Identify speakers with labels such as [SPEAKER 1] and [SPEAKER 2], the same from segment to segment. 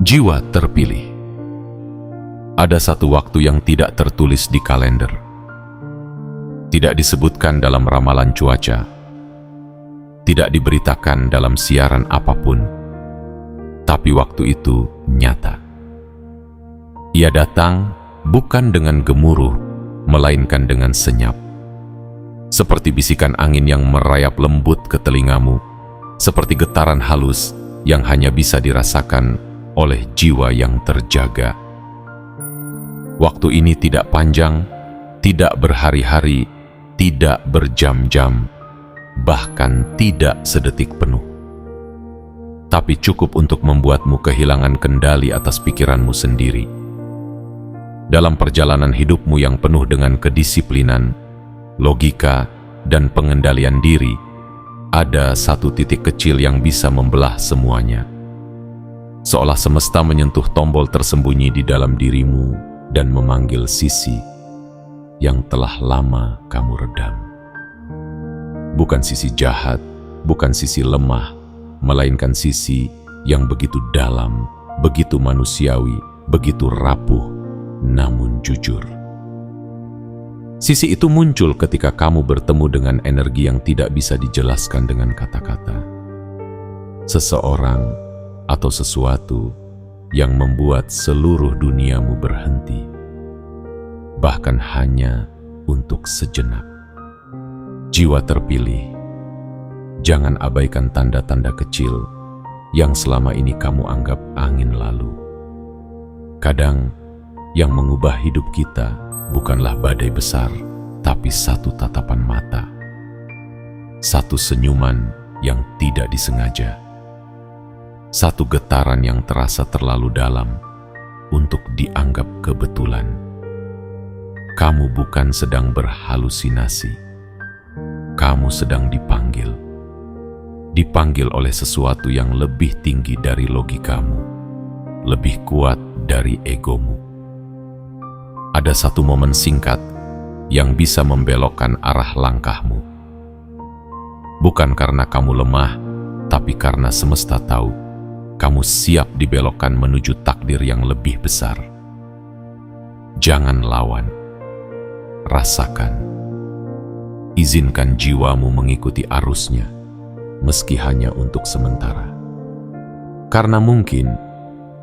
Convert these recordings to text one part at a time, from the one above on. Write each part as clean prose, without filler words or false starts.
[SPEAKER 1] Jiwa terpilih. Ada satu waktu yang tidak tertulis di kalender, tidak disebutkan dalam ramalan cuaca, tidak diberitakan dalam siaran apapun, tapi waktu itu nyata. Ia datang bukan dengan gemuruh, melainkan dengan senyap. Seperti bisikan angin yang merayap lembut ke telingamu, seperti getaran halus yang hanya bisa dirasakan oleh jiwa yang terjaga. Waktu ini tidak panjang, tidak berhari-hari, tidak berjam-jam, bahkan tidak sedetik penuh. Tapi cukup untuk membuatmu kehilangan kendali atas pikiranmu sendiri. Dalam perjalanan hidupmu yang penuh dengan kedisiplinan, logika, dan pengendalian diri, ada satu titik kecil yang bisa membelah semuanya. Seolah semesta menyentuh tombol tersembunyi di dalam dirimu dan memanggil sisi yang telah lama kamu redam. Bukan sisi jahat, bukan sisi lemah, melainkan sisi yang begitu dalam, begitu manusiawi, begitu rapuh, namun jujur. Sisi itu muncul ketika kamu bertemu dengan energi yang tidak bisa dijelaskan dengan kata-kata. Seseorang atau sesuatu yang membuat seluruh duniamu berhenti, bahkan hanya untuk sejenak. Jiwa terpilih, jangan abaikan tanda-tanda kecil yang selama ini kamu anggap angin lalu. Kadang yang mengubah hidup kita bukanlah badai besar, tapi satu tatapan mata, satu senyuman yang tidak disengaja, satu getaran yang terasa terlalu dalam untuk dianggap kebetulan. Kamu bukan sedang berhalusinasi, kamu sedang dipanggil. Dipanggil oleh sesuatu yang lebih tinggi dari logikamu, lebih kuat dari egomu. Ada satu momen singkat yang bisa membelokkan arah langkahmu. Bukan karena kamu lemah, tapi karena semesta tahu kamu siap dibelokkan menuju takdir yang lebih besar. Jangan lawan, rasakan. Izinkan jiwamu mengikuti arusnya, meski hanya untuk sementara. Karena mungkin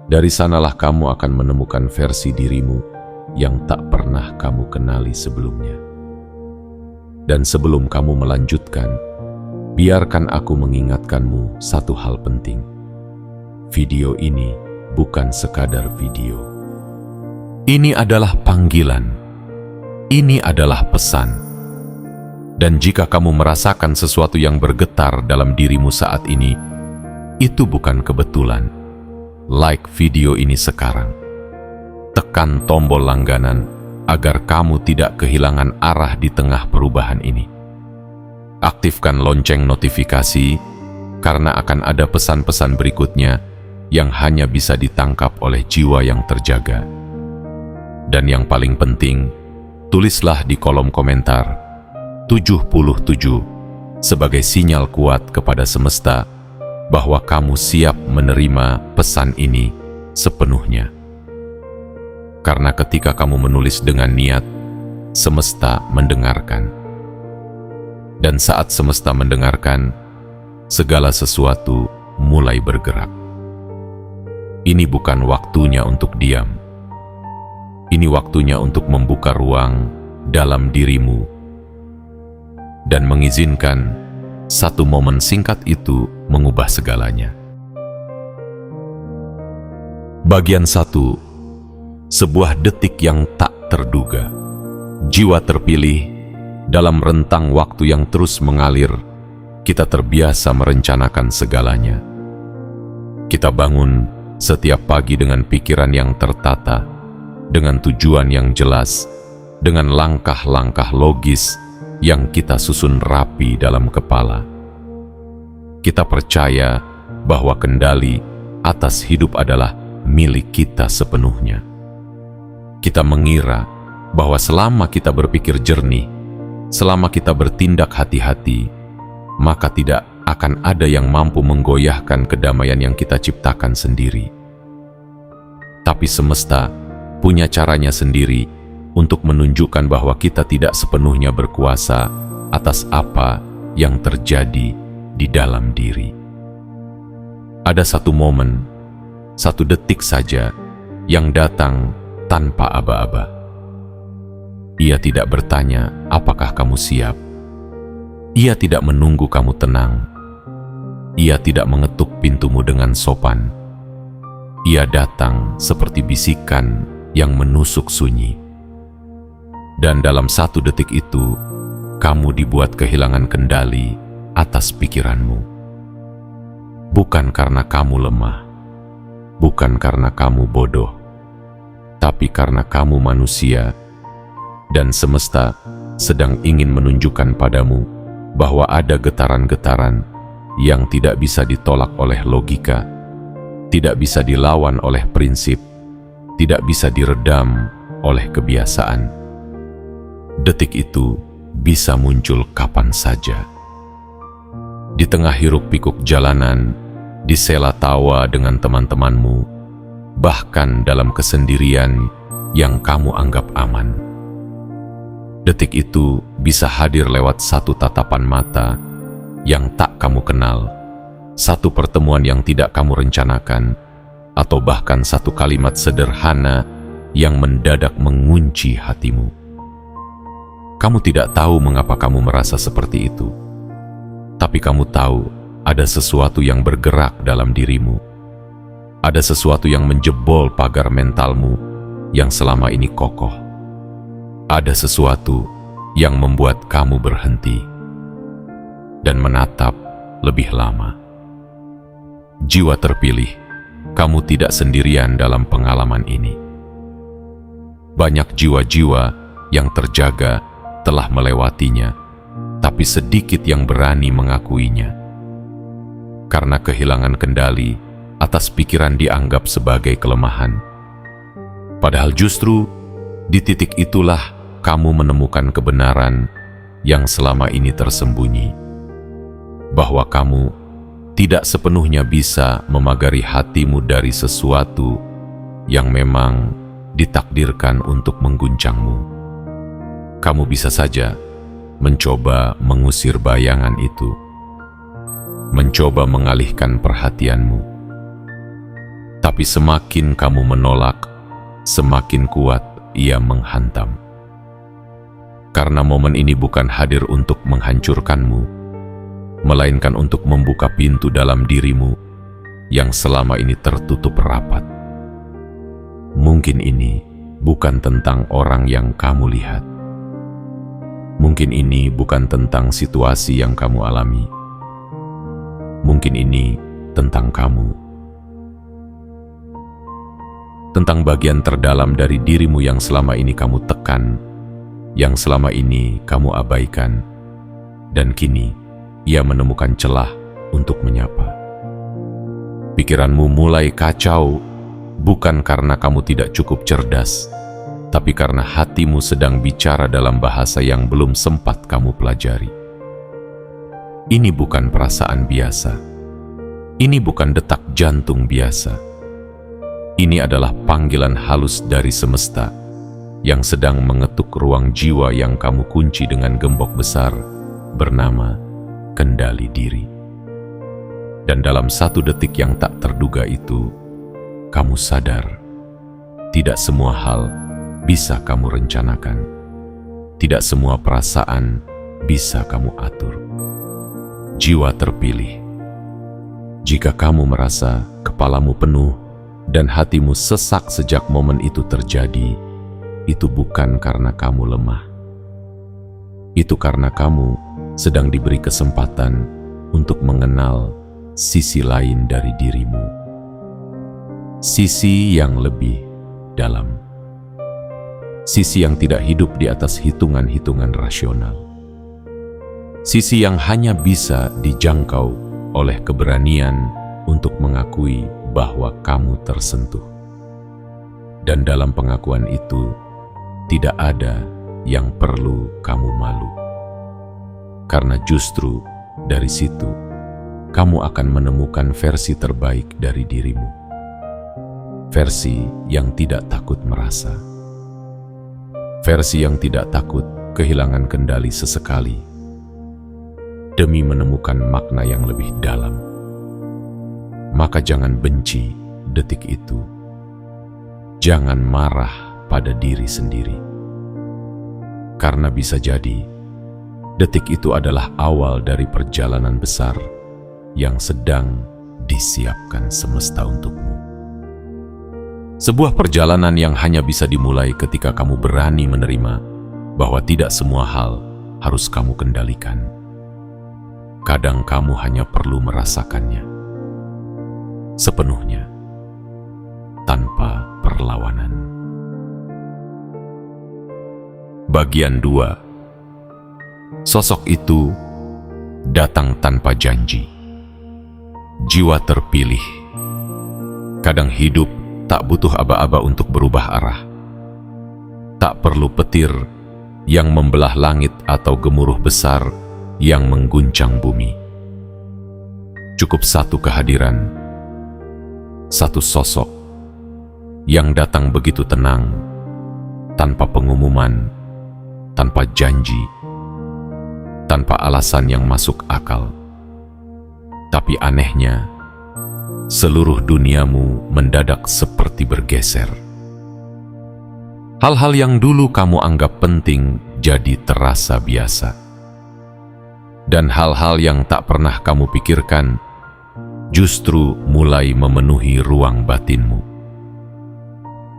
[SPEAKER 1] dari sanalah kamu akan menemukan versi dirimu yang tak pernah kamu kenali sebelumnya. Dan sebelum kamu melanjutkan, biarkan aku mengingatkanmu satu hal penting. Video ini bukan sekadar video. Ini adalah panggilan. Ini adalah pesan. Dan jika kamu merasakan sesuatu yang bergetar dalam dirimu saat ini, itu bukan kebetulan. Like video ini sekarang. Tekan tombol langganan agar kamu tidak kehilangan arah di tengah perubahan ini. Aktifkan lonceng notifikasi karena akan ada pesan-pesan berikutnya yang hanya bisa ditangkap oleh jiwa yang terjaga. Dan yang paling penting, tulislah di kolom komentar 77 sebagai sinyal kuat kepada semesta bahwa kamu siap menerima pesan ini sepenuhnya. Karena ketika kamu menulis dengan niat, semesta mendengarkan. Dan saat semesta mendengarkan, segala sesuatu mulai bergerak. Ini bukan waktunya untuk diam. Ini waktunya untuk membuka ruang dalam dirimu dan mengizinkan satu momen singkat itu mengubah segalanya. Bagian 1. Sebuah detik yang tak terduga. Jiwa terpilih. Dalam rentang waktu yang terus mengalir, kita terbiasa merencanakan segalanya. Kita bangun setiap pagi dengan pikiran yang tertata, dengan tujuan yang jelas, dengan langkah-langkah logis yang kita susun rapi dalam kepala. Kita percaya bahwa kendali atas hidup adalah milik kita sepenuhnya. Kita mengira bahwa selama kita berpikir jernih, selama kita bertindak hati-hati, maka tidak akan ada yang mampu menggoyahkan kedamaian yang kita ciptakan sendiri. Tapi semesta punya caranya sendiri untuk menunjukkan bahwa kita tidak sepenuhnya berkuasa atas apa yang terjadi di dalam diri. Ada satu momen, satu detik saja yang datang tanpa aba-aba. Ia tidak bertanya, apakah kamu siap? Ia tidak menunggu kamu tenang. Ia tidak mengetuk pintumu dengan sopan. Ia datang seperti bisikan yang menusuk sunyi. Dan dalam satu detik itu, kamu dibuat kehilangan kendali atas pikiranmu. Bukan karena kamu lemah, bukan karena kamu bodoh, tapi karena kamu manusia, dan semesta sedang ingin menunjukkan padamu bahwa ada getaran-getaran yang tidak bisa ditolak oleh logika, tidak bisa dilawan oleh prinsip, tidak bisa diredam oleh kebiasaan. Detik itu bisa muncul kapan saja. Di tengah hiruk-pikuk jalanan, di sela tawa dengan teman-temanmu, bahkan dalam kesendirian yang kamu anggap aman. Detik itu bisa hadir lewat satu tatapan mata yang tak kamu kenal, satu pertemuan yang tidak kamu rencanakan, atau bahkan satu kalimat sederhana yang mendadak mengunci hatimu. Kamu tidak tahu mengapa kamu merasa seperti itu, tapi kamu tahu ada sesuatu yang bergerak dalam dirimu. Ada sesuatu yang menjebol pagar mentalmu yang selama ini kokoh. Ada sesuatu yang membuat kamu berhenti dan menatap lebih lama. Jiwa terpilih, kamu tidak sendirian dalam pengalaman ini. Banyak jiwa-jiwa yang terjaga telah melewatinya, tapi sedikit yang berani mengakuinya. Karena kehilangan kendali atas pikiran dianggap sebagai kelemahan. Padahal justru di titik itulah kamu menemukan kebenaran yang selama ini tersembunyi. Bahwa kamu tidak sepenuhnya bisa memagari hatimu dari sesuatu yang memang ditakdirkan untuk mengguncangmu. Kamu bisa saja mencoba mengusir bayangan itu, mencoba mengalihkan perhatianmu. Tapi semakin kamu menolak, semakin kuat ia menghantam. Karena momen ini bukan hadir untuk menghancurkanmu, melainkan untuk membuka pintu dalam dirimu yang selama ini tertutup rapat. Mungkin ini bukan tentang orang yang kamu lihat. Mungkin ini bukan tentang situasi yang kamu alami. Mungkin ini tentang kamu. Tentang bagian terdalam dari dirimu yang selama ini kamu tekan, yang selama ini kamu abaikan, dan kini ia menemukan celah untuk menyapa. Pikiranmu mulai kacau, bukan karena kamu tidak cukup cerdas, tapi karena hatimu sedang bicara dalam bahasa yang belum sempat kamu pelajari. Ini bukan perasaan biasa. Ini bukan detak jantung biasa. Ini adalah panggilan halus dari semesta yang sedang mengetuk ruang jiwa yang kamu kunci dengan gembok besar bernama kendali diri. Dan dalam satu detik yang tak terduga itu, kamu sadar, tidak semua hal bisa kamu rencanakan. Tidak semua perasaan bisa kamu atur. Jiwa terpilih, jika kamu merasa kepalamu penuh dan hatimu sesak sejak momen itu terjadi, itu bukan karena kamu lemah. Itu karena kamu sedang diberi kesempatan untuk mengenal sisi lain dari dirimu. Sisi yang lebih dalam. Sisi yang tidak hidup di atas hitungan-hitungan rasional. Sisi yang hanya bisa dijangkau oleh keberanian untuk mengakui bahwa kamu tersentuh. Dan dalam pengakuan itu, tidak ada yang perlu kamu malu. Karena justru dari situ, kamu akan menemukan versi terbaik dari dirimu. versi yang tidak takut merasa, versi yang tidak takut kehilangan kendali sesekali demi menemukan makna yang lebih dalam. Maka jangan benci detik itu, jangan marah pada diri sendiri, karena bisa jadi detik itu adalah awal dari perjalanan besar yang sedang disiapkan semesta untukmu. Sebuah perjalanan yang hanya bisa dimulai ketika kamu berani menerima bahwa tidak semua hal harus kamu kendalikan. Kadang kamu hanya perlu merasakannya sepenuhnya, tanpa perlawanan. Bagian 2. Sosok itu datang tanpa janji. Jiwa terpilih. Kadang hidup tak butuh aba-aba untuk berubah arah. Tak perlu petir yang membelah langit atau gemuruh besar yang mengguncang bumi. Cukup satu kehadiran, satu sosok yang datang begitu tenang, tanpa pengumuman, tanpa janji, tanpa alasan yang masuk akal. Tapi anehnya, seluruh duniamu mendadak seperti bergeser. Hal-hal yang dulu kamu anggap penting jadi terasa biasa. Dan hal-hal yang tak pernah kamu pikirkan justru mulai memenuhi ruang batinmu.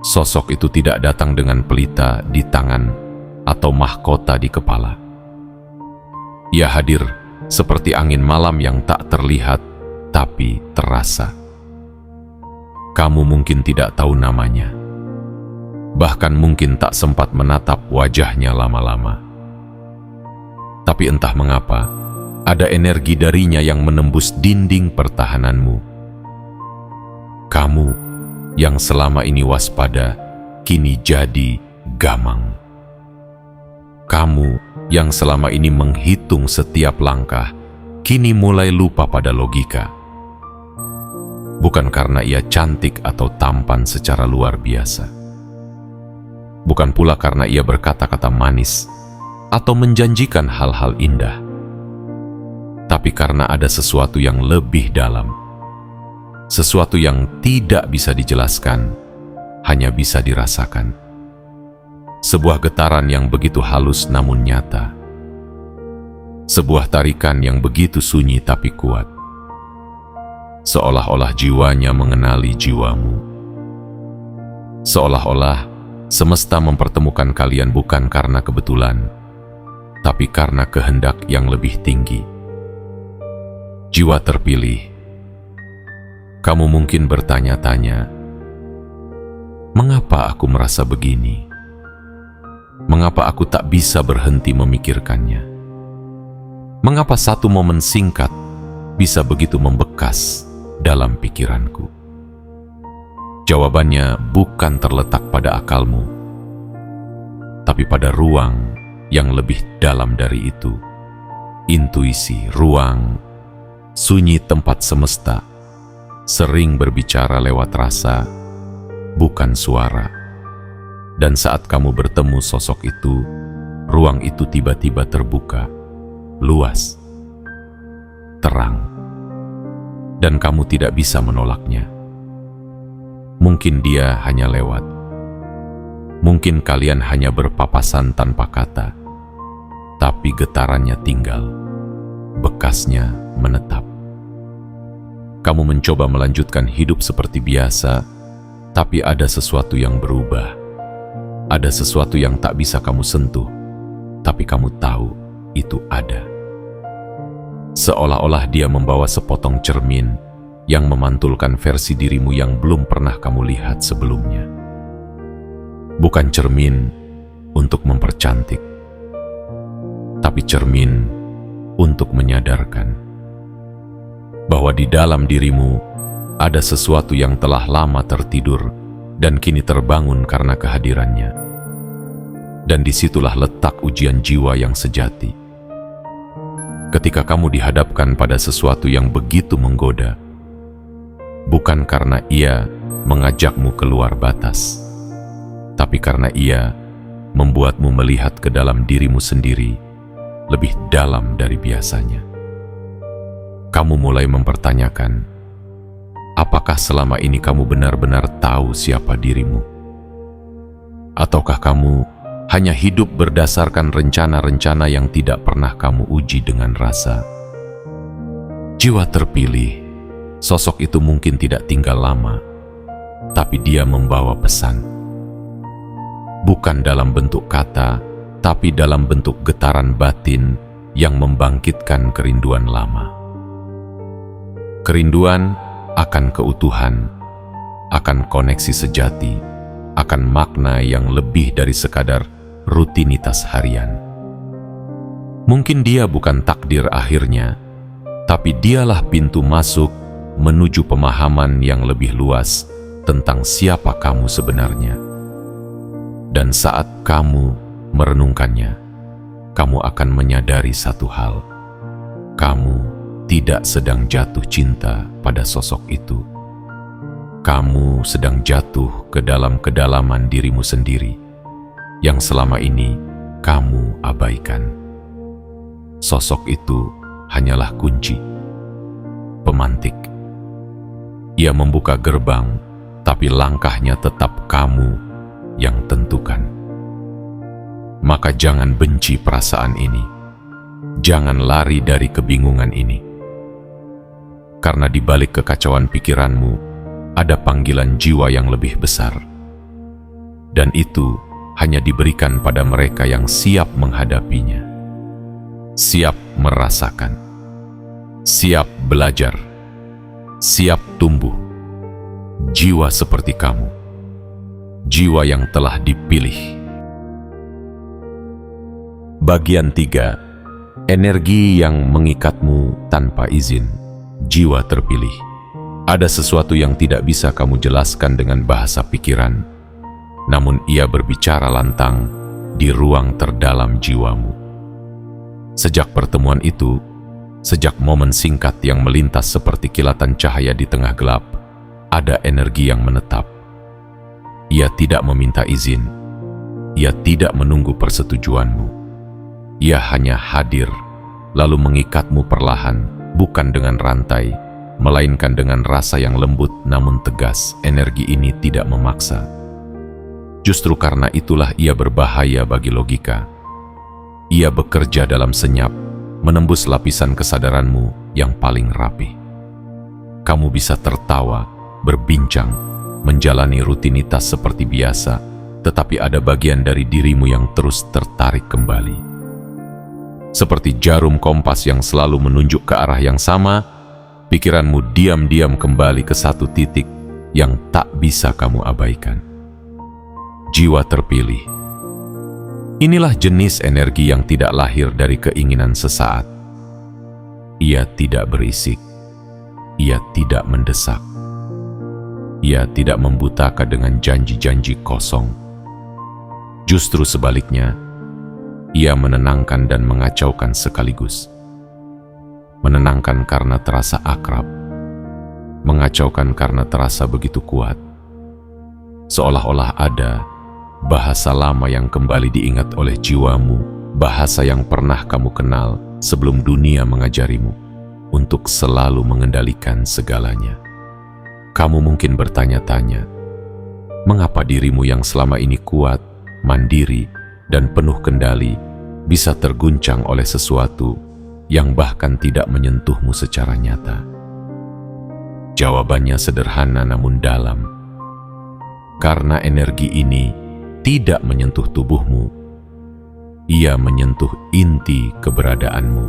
[SPEAKER 1] Sosok itu tidak datang dengan pelita di tangan atau mahkota di kepala. Ia hadir seperti angin malam yang tak terlihat tapi terasa. Kamu mungkin tidak tahu namanya, bahkan mungkin tak sempat menatap wajahnya lama-lama. Tapi entah mengapa, ada energi darinya yang menembus dinding pertahananmu. Kamu yang selama ini waspada, kini jadi gamang. Kamu yang selama ini menghitung setiap langkah, kini mulai lupa pada logika. Bukan karena ia cantik atau tampan secara luar biasa. Bukan pula karena ia berkata-kata manis atau menjanjikan hal-hal indah. Tapi karena ada sesuatu yang lebih dalam. Sesuatu yang tidak bisa dijelaskan, hanya bisa dirasakan. Sebuah getaran yang begitu halus namun nyata. Sebuah tarikan yang begitu sunyi tapi kuat. Seolah-olah jiwanya mengenali jiwamu. Seolah-olah semesta mempertemukan kalian bukan karena kebetulan, tapi karena kehendak yang lebih tinggi. Jiwa terpilih. Kamu mungkin bertanya-tanya, mengapa aku merasa begini? Mengapa aku tak bisa berhenti memikirkannya? Mengapa satu momen singkat bisa begitu membekas dalam pikiranku? Jawabannya bukan terletak pada akalmu, tapi pada ruang yang lebih dalam dari itu. Intuisi, ruang, sunyi tempat semesta, sering berbicara lewat rasa, bukan suara. Dan saat kamu bertemu sosok itu, ruang itu tiba-tiba terbuka, luas, terang, dan kamu tidak bisa menolaknya. Mungkin dia hanya lewat, mungkin kalian hanya berpapasan tanpa kata, tapi getarannya tinggal, bekasnya menetap. Kamu mencoba melanjutkan hidup seperti biasa, tapi ada sesuatu yang berubah. Ada sesuatu yang tak bisa kamu sentuh, tapi kamu tahu itu ada. Seolah-olah dia membawa sepotong cermin yang memantulkan versi dirimu yang belum pernah kamu lihat sebelumnya. Bukan cermin untuk mempercantik, tapi cermin untuk menyadarkan bahwa di dalam dirimu ada sesuatu yang telah lama tertidur dan kini terbangun karena kehadirannya. Dan disitulah letak ujian jiwa yang sejati. Ketika kamu dihadapkan pada sesuatu yang begitu menggoda, bukan karena ia mengajakmu keluar batas, tapi karena Ia membuatmu melihat ke dalam dirimu sendiri lebih dalam dari biasanya. Kamu mulai mempertanyakan, apakah selama ini kamu benar-benar tahu siapa dirimu? Ataukah kamu hanya hidup berdasarkan rencana-rencana yang tidak pernah kamu uji dengan rasa? Jiwa terpilih, sosok itu mungkin tidak tinggal lama, tapi dia membawa pesan. Bukan dalam bentuk kata, tapi dalam bentuk getaran batin yang membangkitkan kerinduan lama. Kerinduan akan keutuhan, akan koneksi sejati, akan makna yang lebih dari sekadar rutinitas harian. Mungkin dia bukan takdir akhirnya, tapi dialah pintu masuk menuju pemahaman yang lebih luas tentang siapa kamu sebenarnya. Dan saat kamu merenungkannya, kamu akan menyadari satu hal. Kamu tidak sedang jatuh cinta pada sosok itu. Kamu sedang jatuh ke dalam kedalaman dirimu sendiri yang selama ini kamu abaikan. Sosok itu hanyalah kunci, pemantik. Ia membuka gerbang, tapi langkahnya tetap kamu yang tentukan. Maka jangan benci perasaan ini. Jangan lari dari kebingungan ini. Karena di balik kekacauan pikiranmu, ada panggilan jiwa yang lebih besar. Dan itu hanya diberikan pada mereka yang siap menghadapinya. Siap merasakan. Siap belajar. Siap tumbuh. Jiwa seperti kamu. Jiwa yang telah dipilih. Bagian 3. Energi yang mengikatmu tanpa izin. Jiwa terpilih. Ada sesuatu yang tidak bisa kamu jelaskan dengan bahasa pikiran, namun ia berbicara lantang di ruang terdalam jiwamu. Sejak pertemuan itu, sejak momen singkat yang melintas seperti kilatan cahaya di tengah gelap, ada energi yang menetap. Ia tidak meminta izin. Ia tidak menunggu persetujuanmu. Ia hanya hadir, lalu mengikatmu perlahan, bukan dengan rantai, melainkan dengan rasa yang lembut namun tegas. Energi ini tidak memaksa. Justru karena itulah ia berbahaya bagi logika. Ia bekerja dalam senyap, menembus lapisan kesadaranmu yang paling rapi. Kamu bisa tertawa, berbincang, menjalani rutinitas seperti biasa, tetapi ada bagian dari dirimu yang terus tertarik kembali. Seperti jarum kompas yang selalu menunjuk ke arah yang sama, pikiranmu diam-diam kembali ke satu titik yang tak bisa kamu abaikan. Jiwa terpilih. Inilah jenis energi yang tidak lahir dari keinginan sesaat. Ia tidak berisik. Ia tidak mendesak. Ia tidak membutakan dengan janji-janji kosong. Justru sebaliknya, ia menenangkan dan mengacaukan sekaligus. Menenangkan karena terasa akrab, mengacaukan karena terasa begitu kuat. Seolah-olah ada bahasa lama yang kembali diingat oleh jiwamu, bahasa yang pernah kamu kenal sebelum dunia mengajarimu untuk selalu mengendalikan segalanya. Kamu mungkin bertanya-tanya, mengapa dirimu yang selama ini kuat, mandiri, dan penuh kendali bisa terguncang oleh sesuatu yang bahkan tidak menyentuhmu secara nyata? Jawabannya sederhana namun dalam. Karena energi ini tidak menyentuh tubuhmu, ia menyentuh inti keberadaanmu.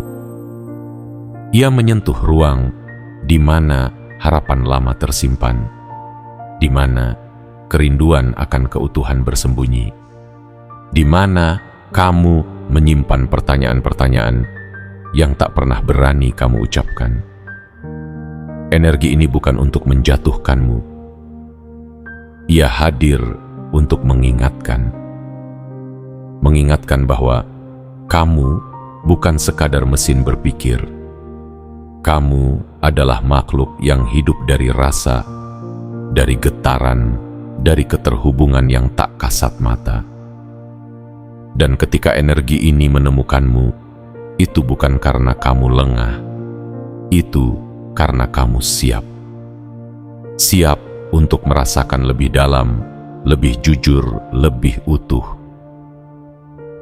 [SPEAKER 1] Ia menyentuh ruang di mana harapan lama tersimpan, di mana kerinduan akan keutuhan bersembunyi, di mana kamu menyimpan pertanyaan-pertanyaan yang tak pernah berani kamu ucapkan. Energi ini bukan untuk menjatuhkanmu. Ia hadir untuk mengingatkan. Mengingatkan bahwa kamu bukan sekadar mesin berpikir. Kamu adalah makhluk yang hidup dari rasa, dari getaran, dari keterhubungan yang tak kasat mata. Dan ketika energi ini menemukanmu, itu bukan karena kamu lengah, itu karena kamu siap. Siap untuk merasakan lebih dalam, lebih jujur, lebih utuh.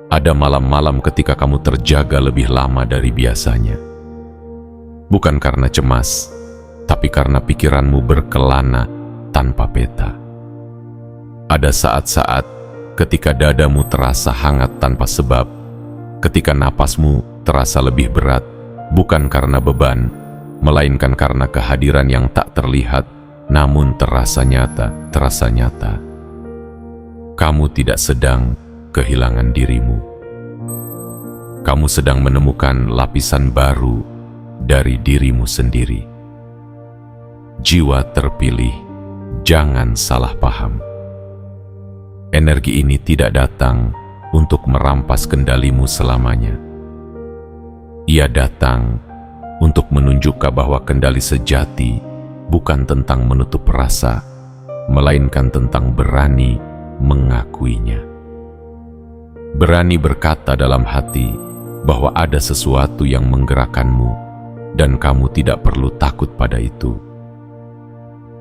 [SPEAKER 1] Ada malam-malam ketika kamu terjaga lebih lama dari biasanya. Bukan karena cemas, tapi karena pikiranmu berkelana tanpa peta. Ada saat-saat ketika dadamu terasa hangat tanpa sebab, ketika napasmu terasa lebih berat, bukan karena beban, melainkan karena kehadiran yang tak terlihat, namun terasa nyata. Kamu tidak sedang kehilangan dirimu. Kamu sedang menemukan lapisan baru dari dirimu sendiri. Jiwa terpilih, jangan salah paham. Energi ini tidak datang untuk merampas kendalimu selamanya. Ia datang untuk menunjukkan bahwa kendali sejati bukan tentang menutup rasa, melainkan tentang berani mengakuinya. Berani berkata dalam hati bahwa ada sesuatu yang menggerakkanmu dan kamu tidak perlu takut pada itu.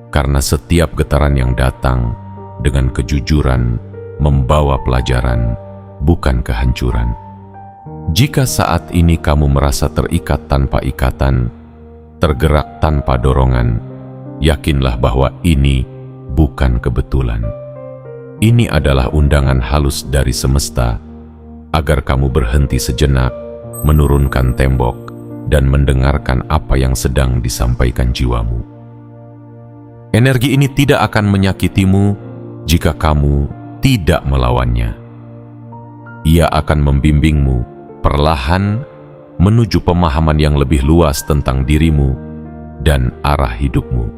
[SPEAKER 1] Karena setiap getaran yang datang dengan kejujuran membawa pelajaran, bukan kehancuran. Jika saat ini kamu merasa terikat tanpa ikatan, tergerak tanpa dorongan, yakinlah bahwa ini bukan kebetulan. Ini adalah undangan halus dari semesta agar kamu berhenti sejenak, menurunkan tembok, dan mendengarkan apa yang sedang disampaikan jiwamu. Energi ini tidak akan menyakitimu jika kamu tidak melawannya. Ia akan membimbingmu perlahan menuju pemahaman yang lebih luas tentang dirimu dan arah hidupmu.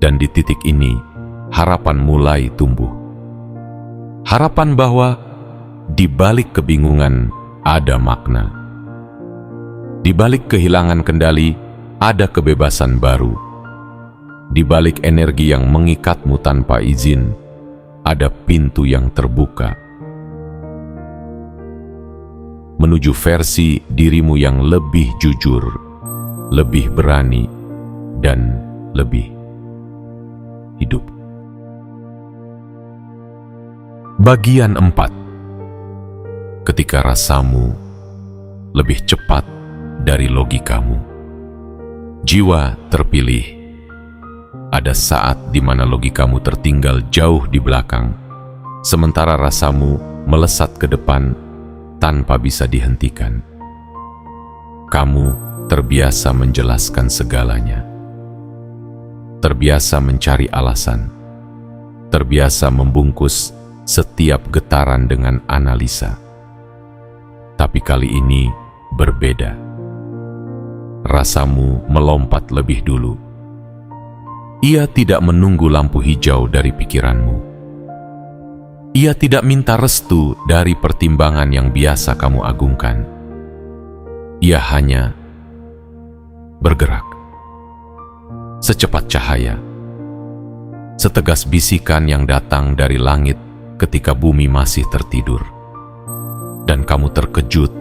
[SPEAKER 1] Dan di titik ini, harapan mulai tumbuh. Harapan bahwa di balik kebingungan ada makna. Di balik kehilangan kendali ada kebebasan baru. Di balik energi yang mengikatmu tanpa izin, ada pintu yang terbuka menuju versi dirimu yang lebih jujur, lebih berani, dan lebih hidup. Bagian 4. Ketika rasamu lebih cepat dari logikamu. Jiwa terpilih. Ada saat di mana logikamu tertinggal jauh di belakang, sementara rasamu melesat ke depan tanpa bisa dihentikan. Kamu terbiasa menjelaskan segalanya, terbiasa mencari alasan, terbiasa membungkus setiap getaran dengan analisa. Tapi kali ini berbeda. Rasamu melompat lebih dulu. Ia tidak menunggu lampu hijau dari pikiranmu. Ia tidak minta restu dari pertimbangan yang biasa kamu agungkan. Ia hanya bergerak. Secepat cahaya. Setegas bisikan yang datang dari langit ketika bumi masih tertidur. Dan kamu terkejut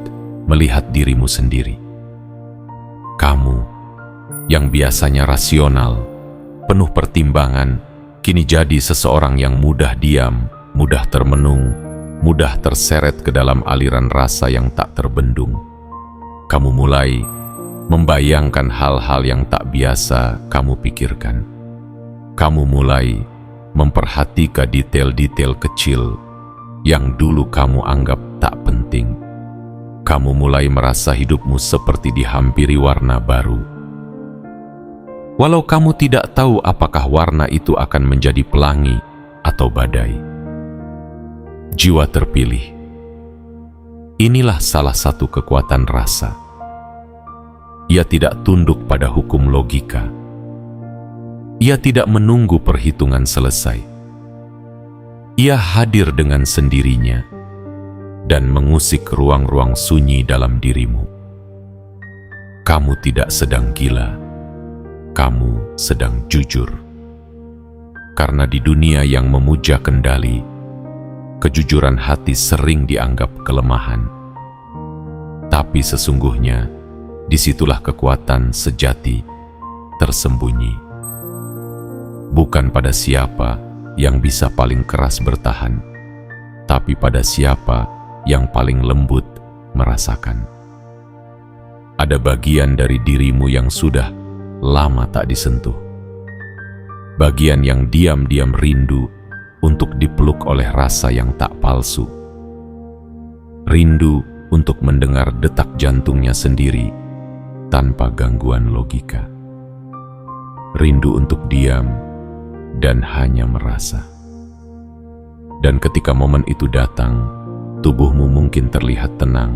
[SPEAKER 1] melihat dirimu sendiri. Kamu yang biasanya rasional, penuh pertimbangan, kini jadi seseorang yang mudah diam, mudah termenung, mudah terseret ke dalam aliran rasa yang tak terbendung. Kamu mulai membayangkan hal-hal yang tak biasa kamu pikirkan. Kamu mulai memperhatikan detail-detail kecil yang dulu kamu anggap tak penting. Kamu mulai merasa hidupmu seperti dihampiri warna baru. Walau kamu tidak tahu apakah warna itu akan menjadi pelangi atau badai. Jiwa terpilih. Inilah salah satu kekuatan rasa. Ia tidak tunduk pada hukum logika. Ia tidak menunggu perhitungan selesai. Ia hadir dengan sendirinya dan mengusik ruang-ruang sunyi dalam dirimu. Kamu tidak sedang gila. Kamu sedang jujur. Karena di dunia yang memuja kendali, kejujuran hati sering dianggap kelemahan. Tapi sesungguhnya, disitulah kekuatan sejati tersembunyi. Bukan pada siapa yang bisa paling keras bertahan, tapi pada siapa yang paling lembut merasakan. Ada bagian dari dirimu yang sudah lama tak disentuh. Bagian yang diam-diam rindu untuk dipeluk oleh rasa yang tak palsu. Rindu untuk mendengar detak jantungnya sendiri tanpa gangguan logika. Rindu untuk diam dan hanya merasa. Dan ketika momen itu datang, tubuhmu mungkin terlihat tenang,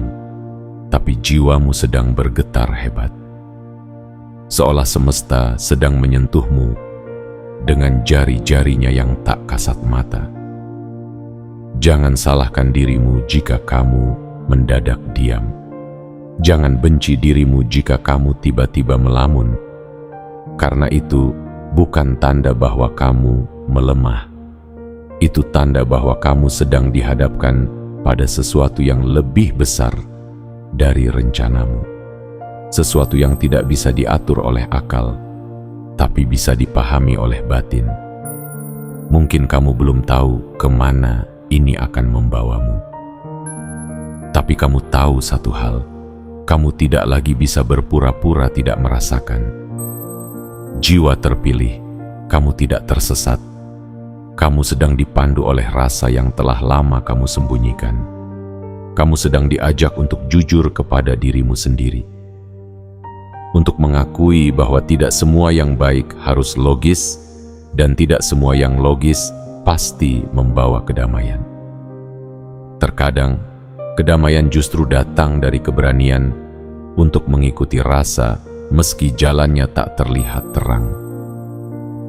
[SPEAKER 1] tapi jiwamu sedang bergetar hebat. Seolah semesta sedang menyentuhmu dengan jari-jarinya yang tak kasat mata. Jangan salahkan dirimu jika kamu mendadak diam. Jangan benci dirimu jika kamu tiba-tiba melamun. Karena itu bukan tanda bahwa kamu melemah. Itu tanda bahwa kamu sedang dihadapkan pada sesuatu yang lebih besar dari rencanamu. Sesuatu yang tidak bisa diatur oleh akal, tapi bisa dipahami oleh batin. Mungkin kamu belum tahu kemana ini akan membawamu. Tapi kamu tahu satu hal, kamu tidak lagi bisa berpura-pura tidak merasakan. Jiwa terpilih, kamu tidak tersesat. Kamu sedang dipandu oleh rasa yang telah lama kamu sembunyikan. Kamu sedang diajak untuk jujur kepada dirimu sendiri. Untuk mengakui bahwa tidak semua yang baik harus logis, dan tidak semua yang logis pasti membawa kedamaian. Terkadang, kedamaian justru datang dari keberanian untuk mengikuti rasa meski jalannya tak terlihat terang.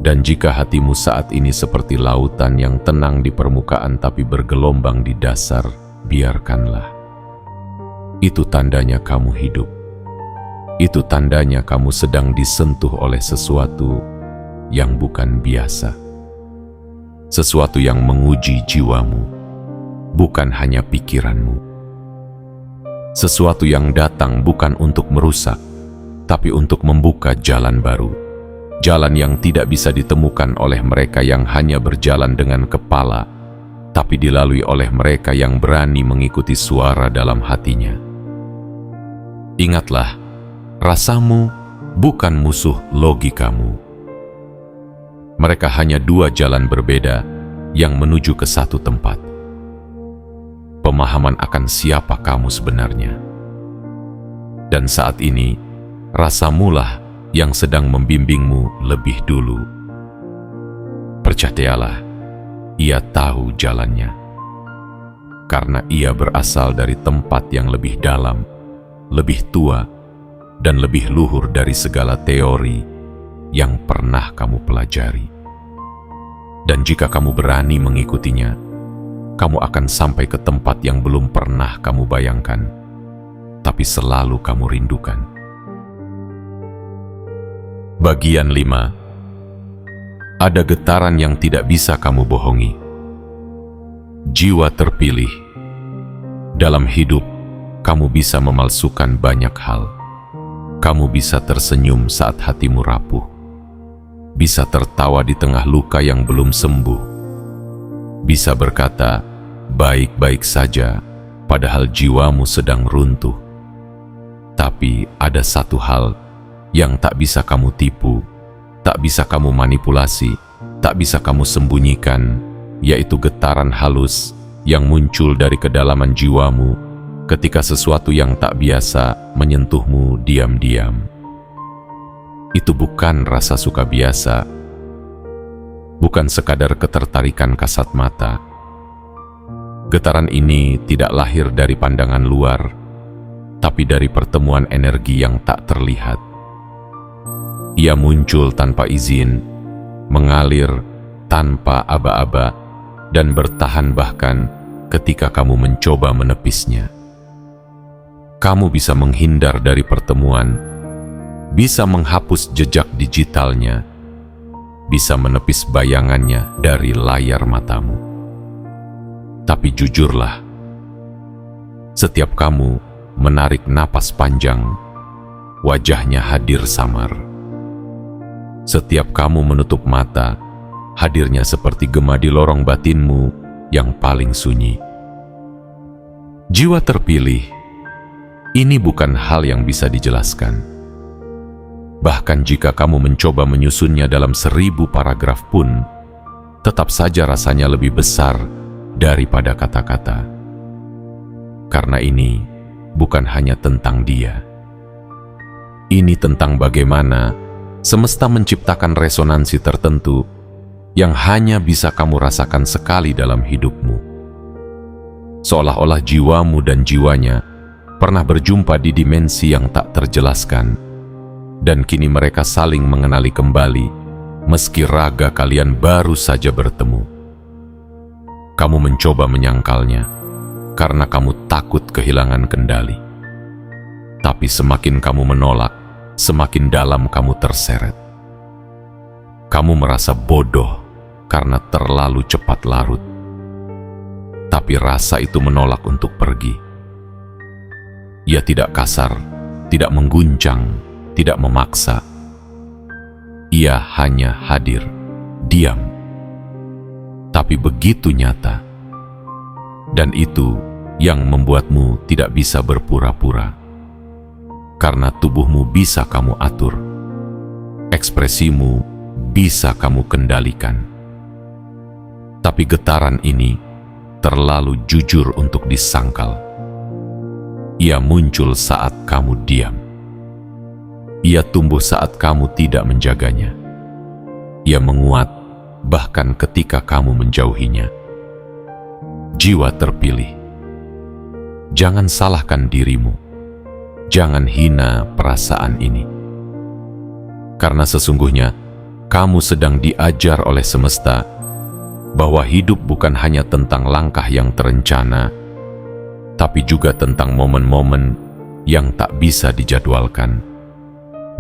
[SPEAKER 1] Dan jika hatimu saat ini seperti lautan yang tenang di permukaan tapi bergelombang di dasar, biarkanlah. Itu tandanya kamu hidup. Itu tandanya kamu sedang disentuh oleh sesuatu yang bukan biasa. Sesuatu yang menguji jiwamu, bukan hanya pikiranmu. Sesuatu yang datang bukan untuk merusak, tapi untuk membuka jalan baru. Jalan yang tidak bisa ditemukan oleh mereka yang hanya berjalan dengan kepala, tapi dilalui oleh mereka yang berani mengikuti suara dalam hatinya. Ingatlah, rasamu bukan musuh logikamu. Mereka hanya dua jalan berbeda yang menuju ke satu tempat. Pemahaman akan siapa kamu sebenarnya. Dan saat ini, rasamulah yang sedang membimbingmu lebih dulu. Percayalah, ia tahu jalannya. Karena ia berasal dari tempat yang lebih dalam, lebih tua, dan lebih luhur dari segala teori yang pernah kamu pelajari. Dan jika kamu berani mengikutinya, kamu akan sampai ke tempat yang belum pernah kamu bayangkan, tapi selalu kamu rindukan. Bagian 5. Ada getaran yang tidak bisa kamu bohongi. Jiwa terpilih. Dalam hidup, kamu bisa memalsukan banyak hal. Kamu bisa tersenyum saat hatimu rapuh. Bisa tertawa di tengah luka yang belum sembuh. Bisa berkata, baik-baik saja, padahal jiwamu sedang runtuh. Tapi ada satu hal yang tak bisa kamu tipu, tak bisa kamu manipulasi, tak bisa kamu sembunyikan, yaitu getaran halus yang muncul dari kedalaman jiwamu ketika sesuatu yang tak biasa menyentuhmu diam-diam. Itu bukan rasa suka biasa, bukan sekadar ketertarikan kasat mata. Getaran ini tidak lahir dari pandangan luar, tapi dari pertemuan energi yang tak terlihat. Ia muncul tanpa izin, mengalir tanpa aba-aba, dan bertahan bahkan ketika kamu mencoba menepisnya. Kamu bisa menghindar dari pertemuan, bisa menghapus jejak digitalnya, bisa menepis bayangannya dari layar matamu. Tapi jujurlah, setiap kamu menarik napas panjang, wajahnya hadir samar. Setiap kamu menutup mata, hadirnya seperti gema di lorong batinmu yang paling sunyi. Jiwa terpilih, ini bukan hal yang bisa dijelaskan. Bahkan jika kamu mencoba menyusunnya dalam 1000 paragraf pun, tetap saja rasanya lebih besar daripada kata-kata. Karena ini bukan hanya tentang dia. Ini tentang bagaimana semesta menciptakan resonansi tertentu yang hanya bisa kamu rasakan sekali dalam hidupmu. Seolah-olah jiwamu dan jiwanya pernah berjumpa di dimensi yang tak terjelaskan, dan kini mereka saling mengenali kembali, meski raga kalian baru saja bertemu. Kamu mencoba menyangkalnya, karena kamu takut kehilangan kendali. Tapi semakin kamu menolak, semakin dalam kamu terseret. Kamu merasa bodoh karena terlalu cepat larut. Tapi rasa itu menolak untuk pergi. Ia tidak kasar, tidak mengguncang, tidak memaksa. Ia hanya hadir, diam, tapi begitu nyata. Dan itu yang membuatmu tidak bisa berpura-pura. Karena tubuhmu bisa kamu atur, ekspresimu bisa kamu kendalikan. Tapi getaran ini terlalu jujur untuk disangkal. Ia muncul saat kamu diam. Ia tumbuh saat kamu tidak menjaganya. Ia menguat bahkan ketika kamu menjauhinya. Jiwa terpilih, jangan salahkan dirimu. Jangan hina perasaan ini. Karena sesungguhnya kamu sedang diajar oleh semesta bahwa hidup bukan hanya tentang langkah yang terencana, tapi juga tentang momen-momen yang tak bisa dijadwalkan,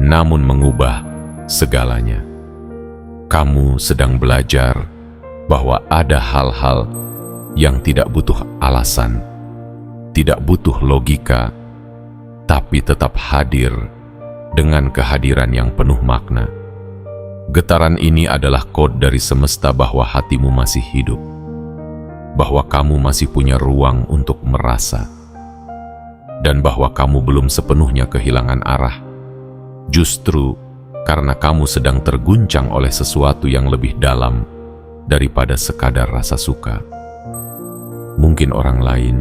[SPEAKER 1] namun mengubah segalanya. Kamu sedang belajar bahwa ada hal-hal yang tidak butuh alasan, tidak butuh logika, tapi tetap hadir dengan kehadiran yang penuh makna. Getaran ini adalah kode dari semesta bahwa hatimu masih hidup, bahwa kamu masih punya ruang untuk merasa, dan bahwa kamu belum sepenuhnya kehilangan arah, justru karena kamu sedang terguncang oleh sesuatu yang lebih dalam daripada sekadar rasa suka. Mungkin orang lain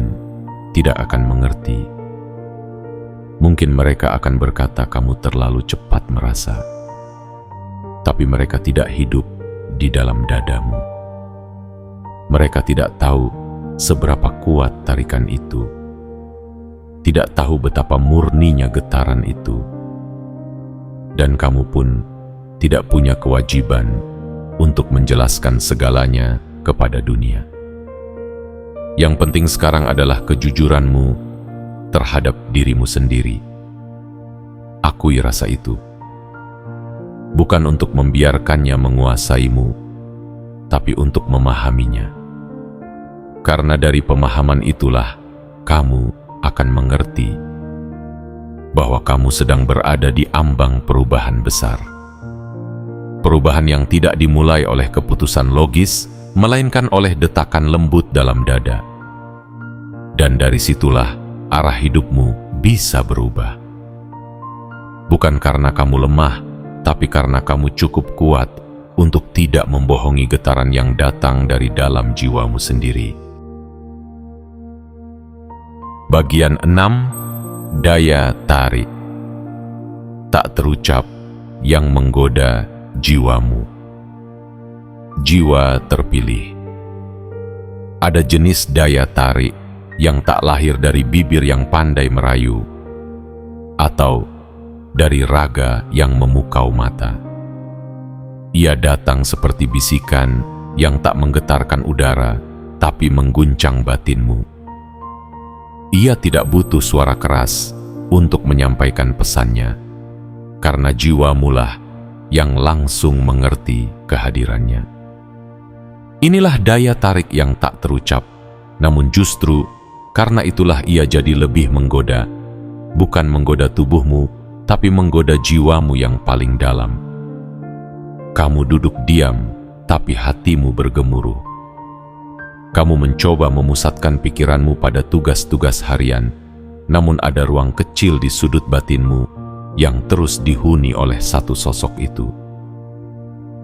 [SPEAKER 1] tidak akan mengerti. Mungkin mereka akan berkata kamu terlalu cepat merasa. Tapi mereka tidak hidup di dalam dadamu. Mereka tidak tahu seberapa kuat tarikan itu, tidak tahu betapa murninya getaran itu, dan kamu pun tidak punya kewajiban untuk menjelaskan segalanya kepada dunia. Yang penting sekarang adalah kejujuranmu terhadap dirimu sendiri. Akui rasa itu. Bukan untuk membiarkannya menguasaimu, tapi untuk memahaminya. Karena dari pemahaman itulah kamu akan mengerti bahwa kamu sedang berada di ambang perubahan besar. Perubahan yang tidak dimulai oleh keputusan logis, melainkan oleh detakan lembut dalam dada. Dan dari situlah arah hidupmu bisa berubah. Bukan karena kamu lemah, tapi karena kamu cukup kuat untuk tidak membohongi getaran yang datang dari dalam jiwamu sendiri. Bagian 6. Daya tarik. Tak terucap yang menggoda jiwamu. Jiwa terpilih. Ada jenis daya tarik yang tak lahir dari bibir yang pandai merayu, atau dari raga yang memukau mata. Ia datang seperti bisikan yang tak menggetarkan udara, tapi mengguncang batinmu. Ia tidak butuh suara keras untuk menyampaikan pesannya, karena jiwamulah yang langsung mengerti kehadirannya. Inilah daya tarik yang tak terucap, namun justru karena itulah ia jadi lebih menggoda, bukan menggoda tubuhmu, tapi menggoda jiwamu yang paling dalam. Kamu duduk diam, tapi hatimu bergemuruh. Kamu mencoba memusatkan pikiranmu pada tugas-tugas harian, namun ada ruang kecil di sudut batinmu yang terus dihuni oleh satu sosok itu.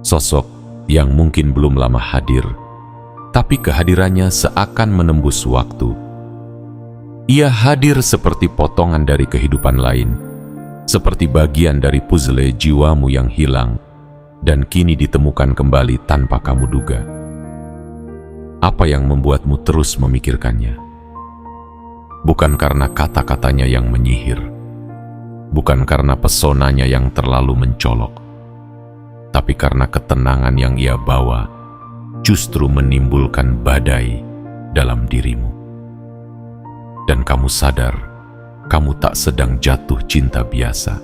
[SPEAKER 1] Sosok yang mungkin belum lama hadir, tapi kehadirannya seakan menembus waktu. Ia hadir seperti potongan dari kehidupan lain, seperti bagian dari puzzle jiwamu yang hilang dan kini ditemukan kembali tanpa kamu duga. Apa yang membuatmu terus memikirkannya? Bukan karena kata-katanya yang menyihir, bukan karena pesonanya yang terlalu mencolok, tapi karena ketenangan yang ia bawa justru menimbulkan badai dalam dirimu. Dan kamu sadar, kamu tak sedang jatuh cinta biasa.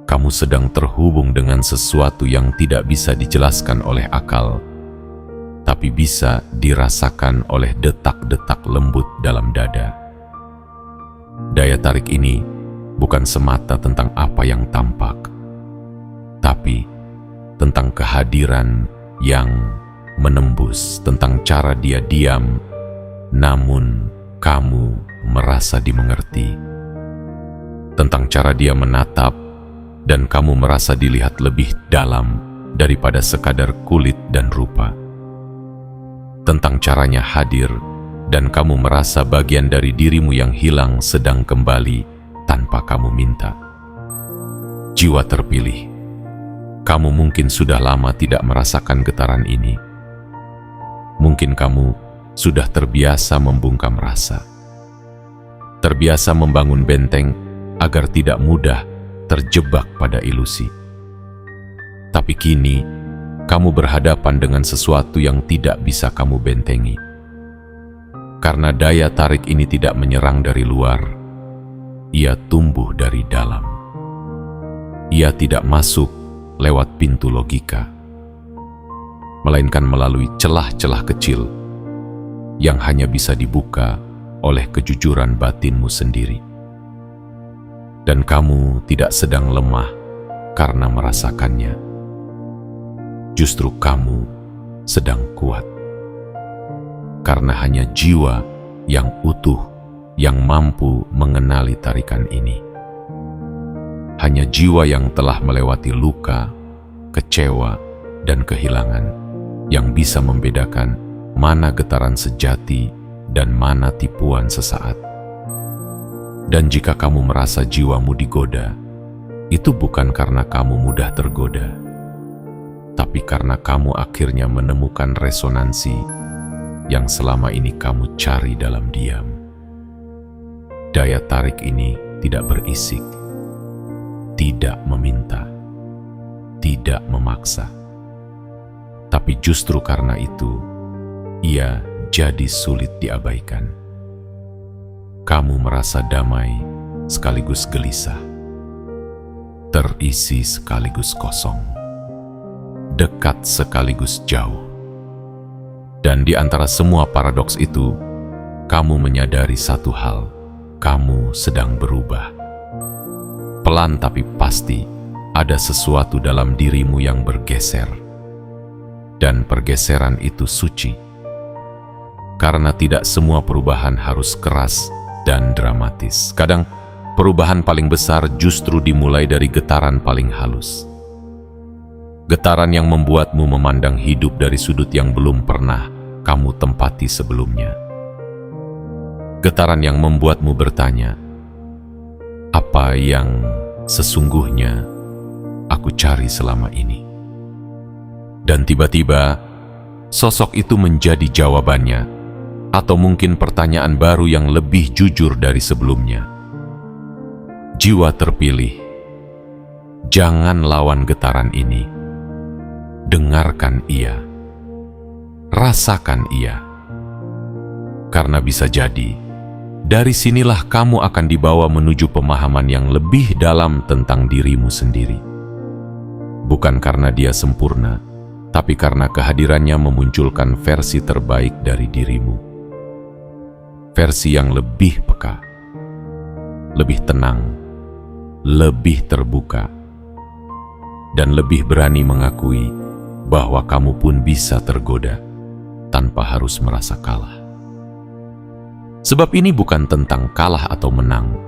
[SPEAKER 1] Kamu sedang terhubung dengan sesuatu yang tidak bisa dijelaskan oleh akal, tapi bisa dirasakan oleh detak-detak lembut dalam dada. Daya tarik ini bukan semata tentang apa yang tampak, tapi tentang kehadiran yang menembus, tentang cara dia diam, namun kamu merasa dimengerti, tentang cara dia menatap, dan kamu merasa dilihat lebih dalam daripada sekadar kulit dan rupa, tentang caranya hadir, dan kamu merasa bagian dari dirimu yang hilang sedang kembali tanpa kamu minta. Jiwa terpilih, kamu mungkin sudah lama tidak merasakan getaran ini. Mungkin kamu sudah terbiasa membungkam rasa, terbiasa membangun benteng agar tidak mudah terjebak pada ilusi. Tapi kini, kamu berhadapan dengan sesuatu yang tidak bisa kamu bentengi. Karena daya tarik ini tidak menyerang dari luar, ia tumbuh dari dalam. Ia tidak masuk lewat pintu logika, melainkan melalui celah-celah kecil yang hanya bisa dibuka oleh kejujuran batinmu sendiri. Dan kamu tidak sedang lemah karena merasakannya. Justru kamu sedang kuat. Karena hanya jiwa yang utuh yang mampu mengenali tarikan ini. Hanya jiwa yang telah melewati luka, kecewa, dan kehilangan yang bisa membedakan mana getaran sejati dan mana tipuan sesaat. Dan jika kamu merasa jiwamu digoda, itu bukan karena kamu mudah tergoda, tapi karena kamu akhirnya menemukan resonansi yang selama ini kamu cari dalam diam. Daya tarik ini tidak berisik, tidak meminta, tidak memaksa. Tapi justru karena itu, ia jadi sulit diabaikan. Kamu merasa damai sekaligus gelisah, terisi sekaligus kosong, dekat sekaligus jauh. Dan di antara semua paradoks itu, kamu menyadari satu hal, kamu sedang berubah. Pelan tapi pasti, ada sesuatu dalam dirimu yang bergeser. Dan pergeseran itu suci. Karena tidak semua perubahan harus keras dan dramatis. Kadang, perubahan paling besar justru dimulai dari getaran paling halus. Getaran yang membuatmu memandang hidup dari sudut yang belum pernah kamu tempati sebelumnya. Getaran yang membuatmu bertanya, apa yang sesungguhnya aku cari selama ini? Dan tiba-tiba, sosok itu menjadi jawabannya, atau mungkin pertanyaan baru yang lebih jujur dari sebelumnya. Jiwa terpilih, jangan lawan getaran ini. Dengarkan ia, rasakan ia. Karena bisa jadi, dari sinilah kamu akan dibawa menuju pemahaman yang lebih dalam tentang dirimu sendiri. bukan karena dia sempurna, tapi karena kehadirannya memunculkan versi terbaik dari dirimu. Versi yang lebih peka, lebih tenang, lebih terbuka, dan lebih berani mengakui bahwa kamu pun bisa tergoda tanpa harus merasa kalah. Sebab ini bukan tentang kalah atau menang.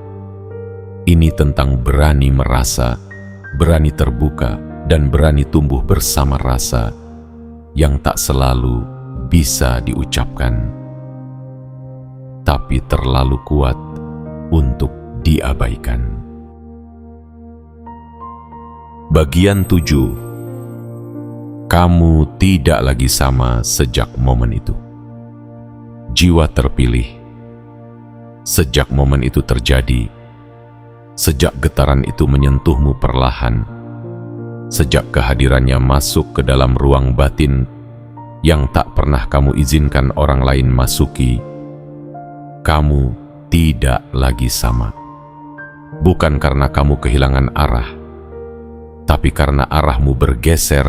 [SPEAKER 1] Ini tentang berani merasa, berani terbuka, dan berani tumbuh bersama rasa yang tak selalu bisa diucapkan, tapi terlalu kuat untuk diabaikan. Bagian 7. Kamu tidak lagi sama sejak momen itu. Jiwa terpilih. Sejak momen itu terjadi, sejak getaran itu menyentuhmu perlahan, sejak kehadirannya masuk ke dalam ruang batin yang tak pernah kamu izinkan orang lain masuki, kamu tidak lagi sama. Bukan karena kamu kehilangan arah, tapi karena arahmu bergeser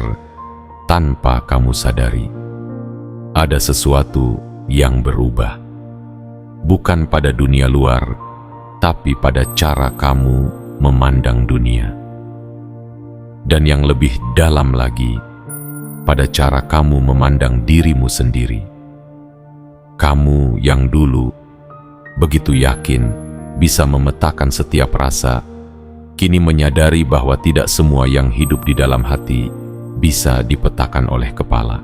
[SPEAKER 1] tanpa kamu sadari. Ada sesuatu yang berubah, bukan pada dunia luar, tapi pada cara kamu memandang dunia. Dan yang lebih dalam lagi, pada cara kamu memandang dirimu sendiri. Kamu yang dulu begitu yakin bisa memetakan setiap rasa, kini menyadari bahwa tidak semua yang hidup di dalam hati bisa dipetakan oleh kepala.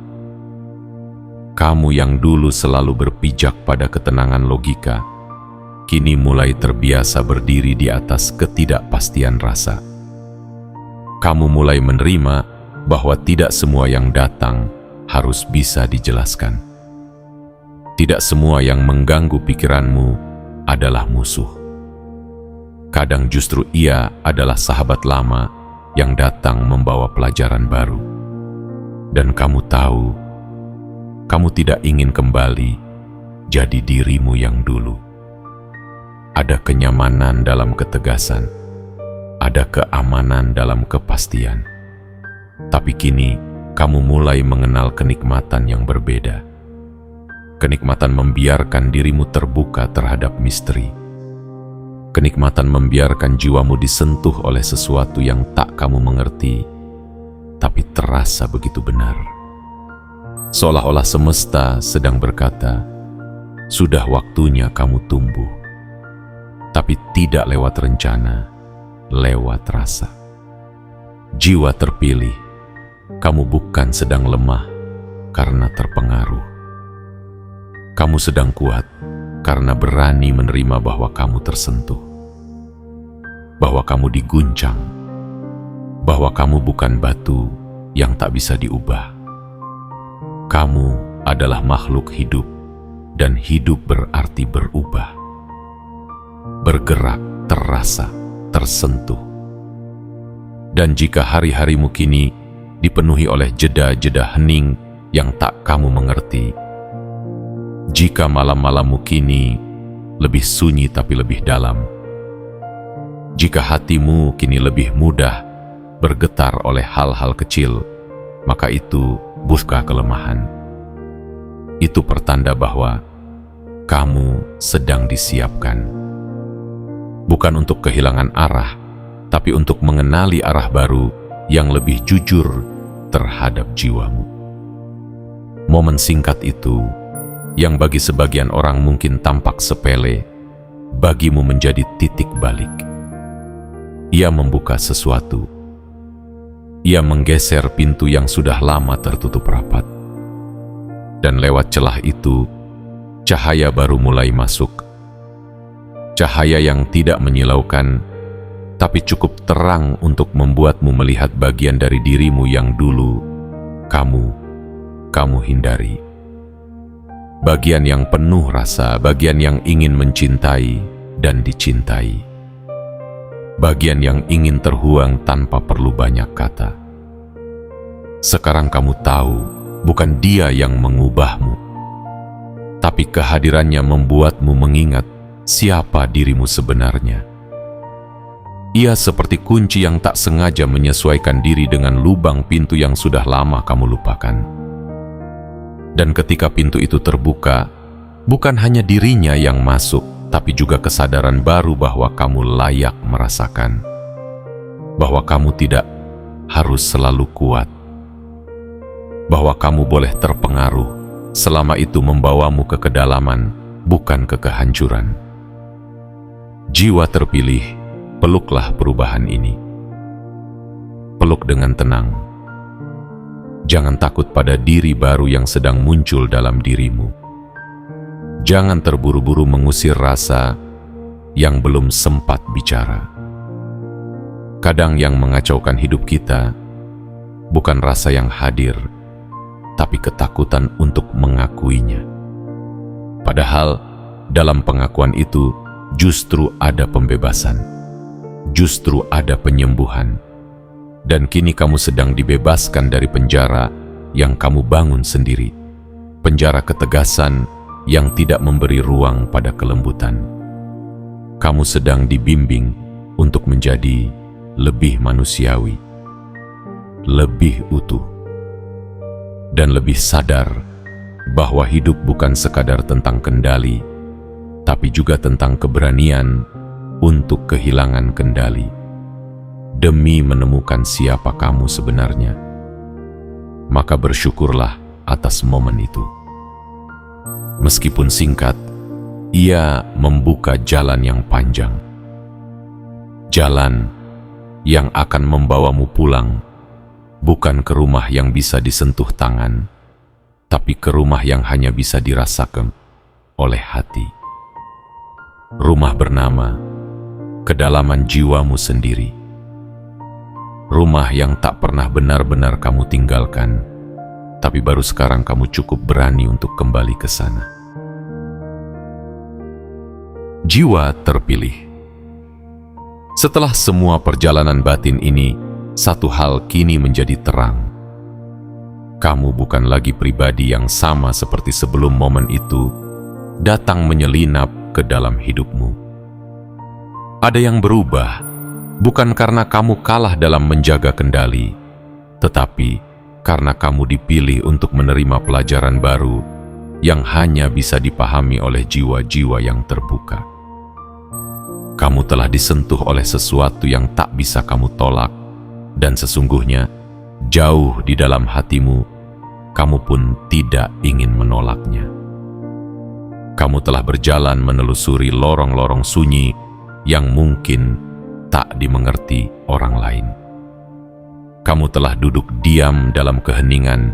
[SPEAKER 1] Kamu yang dulu selalu berpijak pada ketenangan logika, kini mulai terbiasa berdiri di atas ketidakpastian rasa. Kamu mulai menerima bahwa tidak semua yang datang harus bisa dijelaskan. Tidak semua yang mengganggu pikiranmu adalah musuh. Kadang justru ia adalah sahabat lama yang datang membawa pelajaran baru. Dan kamu tahu, kamu tidak ingin kembali jadi dirimu yang dulu. Ada kenyamanan dalam ketegasan, ada keamanan dalam kepastian. Tapi kini kamu mulai mengenal kenikmatan yang berbeda. Kenikmatan membiarkan dirimu terbuka terhadap misteri. Kenikmatan membiarkan jiwamu disentuh oleh sesuatu yang tak kamu mengerti, tapi terasa begitu benar. Seolah-olah semesta sedang berkata, sudah waktunya kamu tumbuh. Tapi tidak lewat rencana, lewat rasa. Jiwa terpilih, kamu bukan sedang lemah karena terpengaruh. Kamu sedang kuat karena berani menerima bahwa kamu tersentuh, bahwa kamu diguncang, bahwa kamu bukan batu yang tak bisa diubah. Kamu adalah makhluk hidup, dan hidup berarti berubah, bergerak, terasa, tersentuh. Dan jika hari-harimu kini dipenuhi oleh jeda-jeda hening yang tak kamu mengerti, jika malam-malammu kini lebih sunyi tapi lebih dalam, jika hatimu kini lebih mudah bergetar oleh hal-hal kecil, maka itu bukan kelemahan. Itu pertanda bahwa kamu sedang disiapkan. Bukan untuk kehilangan arah, tapi untuk mengenali arah baru yang lebih jujur terhadap jiwamu. Momen singkat itu, yang bagi sebagian orang mungkin tampak sepele, bagimu menjadi titik balik. Ia membuka sesuatu. Ia menggeser pintu yang sudah lama tertutup rapat. Dan lewat celah itu, cahaya baru mulai masuk. Cahaya yang tidak menyilaukan, tapi cukup terang untuk membuatmu melihat bagian dari dirimu yang dulu kamu hindari. Bagian yang penuh rasa, bagian yang ingin mencintai dan dicintai. Bagian yang ingin terhuang tanpa perlu banyak kata. Sekarang kamu tahu, bukan dia yang mengubahmu, tapi kehadirannya membuatmu mengingat siapa dirimu sebenarnya. Ia seperti kunci yang tak sengaja menyesuaikan diri dengan lubang pintu yang sudah lama kamu lupakan. Dan ketika pintu itu terbuka, bukan hanya dirinya yang masuk, tapi juga kesadaran baru bahwa kamu layak merasakan, bahwa kamu tidak harus selalu kuat, bahwa kamu boleh terpengaruh selama itu membawamu ke kedalaman, bukan ke kehancuran. Jiwa terpilih, peluklah perubahan ini. Peluk dengan tenang. Jangan takut pada diri baru yang sedang muncul dalam dirimu. Jangan terburu-buru mengusir rasa yang belum sempat bicara. Kadang yang mengacaukan hidup kita bukan rasa yang hadir, tapi ketakutan untuk mengakuinya. Padahal dalam pengakuan itu justru ada pembebasan, justru ada penyembuhan. Dan kini kamu sedang dibebaskan dari penjara yang kamu bangun sendiri, penjara ketegasan yang tidak memberi ruang pada kelembutan. Kamu sedang dibimbing untuk menjadi lebih manusiawi, lebih utuh, dan lebih sadar bahwa hidup bukan sekadar tentang kendali, tapi juga tentang keberanian untuk kehilangan kendali demi menemukan siapa kamu sebenarnya. Maka bersyukurlah atas momen itu. Meskipun singkat, ia membuka jalan yang panjang. Jalan yang akan membawamu pulang, bukan ke rumah yang bisa disentuh tangan, tapi ke rumah yang hanya bisa dirasakan oleh hati. Rumah bernama kedalaman jiwamu sendiri. Rumah yang tak pernah benar-benar kamu tinggalkan, tapi baru sekarang kamu cukup berani untuk kembali ke sana. Jiwa terpilih. Setelah semua perjalanan batin ini, satu hal kini menjadi terang. Kamu bukan lagi pribadi yang sama seperti sebelum momen itu datang menyelinap ke dalam hidupmu. Ada yang berubah, bukan karena kamu kalah dalam menjaga kendali, tetapi karena kamu dipilih untuk menerima pelajaran baru yang hanya bisa dipahami oleh jiwa-jiwa yang terbuka. Kamu telah disentuh oleh sesuatu yang tak bisa kamu tolak, dan sesungguhnya jauh di dalam hatimu, kamu pun tidak ingin menolaknya. Kamu telah berjalan menelusuri lorong-lorong sunyi yang mungkin tak dimengerti orang lain. Kamu telah duduk diam dalam keheningan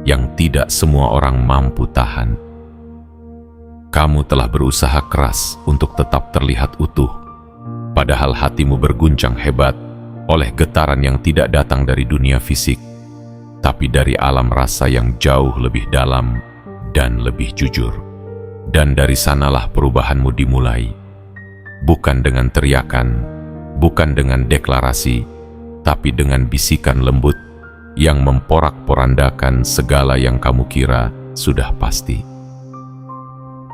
[SPEAKER 1] yang tidak semua orang mampu tahan. Kamu telah berusaha keras untuk tetap terlihat utuh, padahal hatimu berguncang hebat oleh getaran yang tidak datang dari dunia fisik, tapi dari alam rasa yang jauh lebih dalam dan lebih jujur. Dan dari sanalah perubahanmu dimulai, bukan dengan teriakan, bukan dengan deklarasi, tapi dengan bisikan lembut yang memporak-porandakan segala yang kamu kira sudah pasti.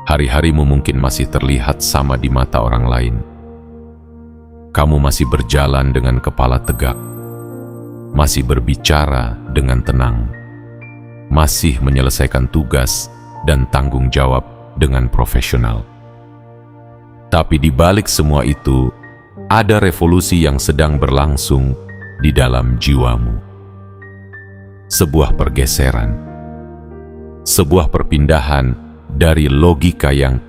[SPEAKER 1] Hari-harimu mungkin masih terlihat sama di mata orang lain. Kamu masih berjalan dengan kepala tegak, masih berbicara dengan tenang, masih menyelesaikan tugas dan tanggung jawab dengan profesional. Tapi di balik semua itu, ada revolusi yang sedang berlangsung di dalam jiwamu. Sebuah pergeseran, sebuah perpindahan dari logika yang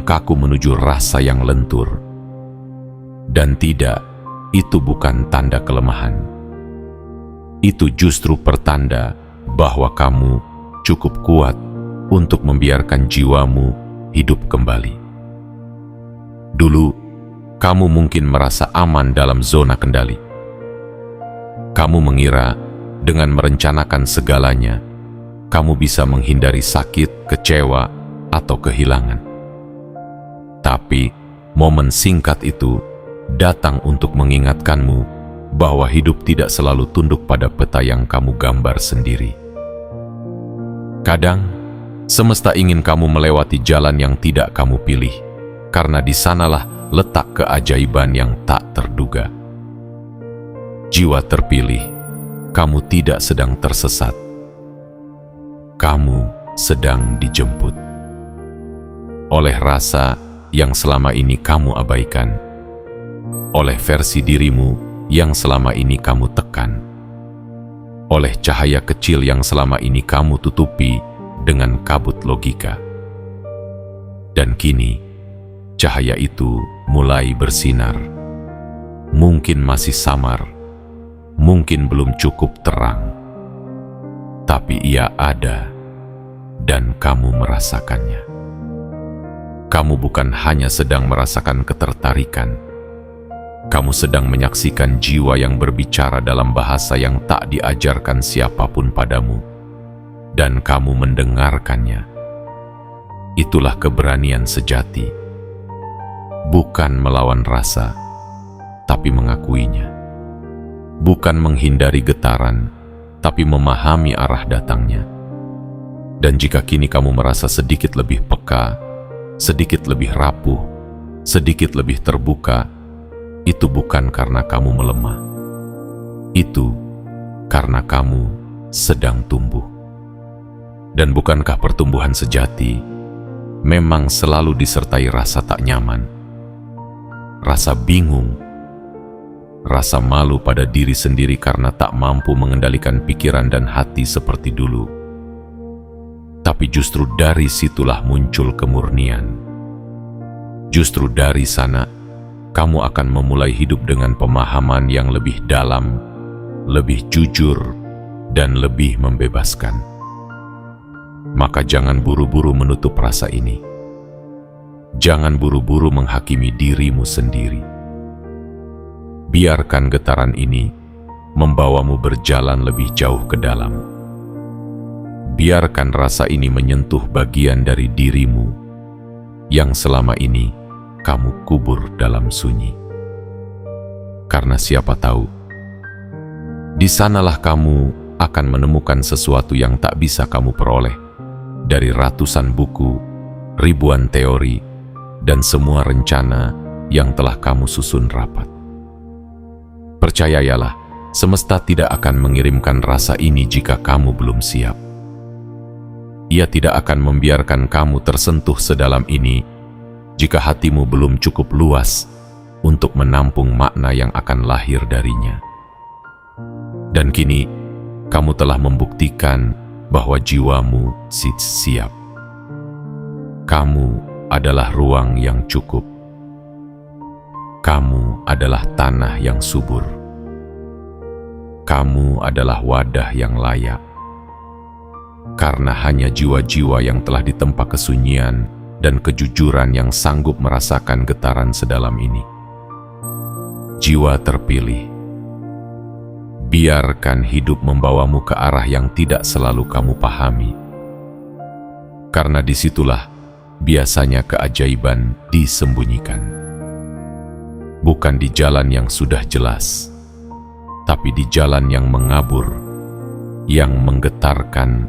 [SPEAKER 1] kaku menuju rasa yang lentur. Dan tidak, itu bukan tanda kelemahan. Itu justru pertanda bahwa kamu cukup kuat untuk membiarkan jiwamu hidup kembali. Dulu, kamu mungkin merasa aman dalam zona kendali. Kamu mengira dengan merencanakan segalanya, kamu bisa menghindari sakit, kecewa, atau kehilangan. Tapi, momen singkat itu datang untuk mengingatkanmu bahwa hidup tidak selalu tunduk pada peta yang kamu gambar sendiri. Kadang, semesta ingin kamu melewati jalan yang tidak kamu pilih, karena di sanalah letak keajaiban yang tak terduga. Jiwa terpilih, kamu tidak sedang tersesat. Kamu sedang dijemput oleh rasa yang selama ini kamu abaikan, oleh versi dirimu yang selama ini kamu tekan, oleh cahaya kecil yang selama ini kamu tutupi dengan kabut logika. Dan kini, cahaya itu mulai bersinar. Mungkin masih samar, mungkin belum cukup terang, tapi ia ada dan kamu merasakannya. Kamu bukan hanya sedang merasakan ketertarikan, kamu sedang menyaksikan jiwa yang berbicara dalam bahasa yang tak diajarkan siapapun padamu, dan kamu mendengarkannya. Itulah keberanian sejati, bukan melawan rasa, tapi mengakuinya. Bukan menghindari getaran, tapi memahami arah datangnya. Dan jika kini kamu merasa sedikit lebih peka, sedikit lebih rapuh, sedikit lebih terbuka, itu bukan karena kamu melemah. Itu karena kamu sedang tumbuh. Dan bukankah pertumbuhan sejati memang selalu disertai rasa tak nyaman, rasa bingung, rasa malu pada diri sendiri karena tak mampu mengendalikan pikiran dan hati seperti dulu. Tapi justru dari situlah muncul kemurnian. Justru dari sana, kamu akan memulai hidup dengan pemahaman yang lebih dalam, lebih jujur, dan lebih membebaskan. Maka jangan buru-buru menutup rasa ini. Jangan buru-buru menghakimi dirimu sendiri. Biarkan getaran ini membawamu berjalan lebih jauh ke dalam. Biarkan rasa ini menyentuh bagian dari dirimu yang selama ini kamu kubur dalam sunyi. Karena siapa tahu, di sanalah kamu akan menemukan sesuatu yang tak bisa kamu peroleh dari ratusan buku, ribuan teori, dan semua rencana yang telah kamu susun rapat. Percayalah, semesta tidak akan mengirimkan rasa ini jika kamu belum siap. Ia tidak akan membiarkan kamu tersentuh sedalam ini jika hatimu belum cukup luas untuk menampung makna yang akan lahir darinya. Dan kini, kamu telah membuktikan bahwa jiwamu siap. Kamu adalah ruang yang cukup. Kamu adalah tanah yang subur. Kamu adalah wadah yang layak. Karena hanya jiwa-jiwa yang telah ditempa kesunyian dan kejujuran yang sanggup merasakan getaran sedalam ini. Jiwa terpilih, biarkan hidup membawamu ke arah yang tidak selalu kamu pahami. Karena disitulah biasanya keajaiban disembunyikan. Bukan di jalan yang sudah jelas, tapi di jalan yang mengabur, yang menggetarkan,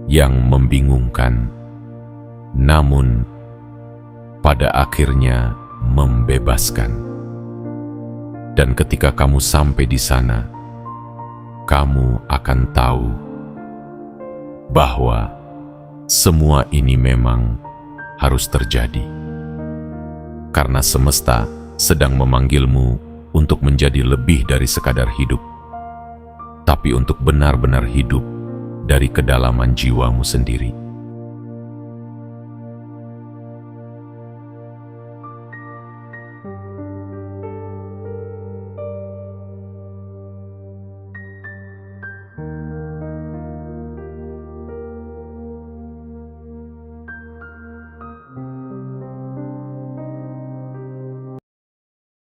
[SPEAKER 1] yang membingungkan, namun pada akhirnya membebaskan. Dan ketika kamu sampai di sana, kamu akan tahu bahwa semua ini memang harus terjadi. Karena semesta sedang memanggilmu untuk menjadi lebih dari sekadar hidup, tapi untuk benar-benar hidup dari kedalaman jiwamu sendiri.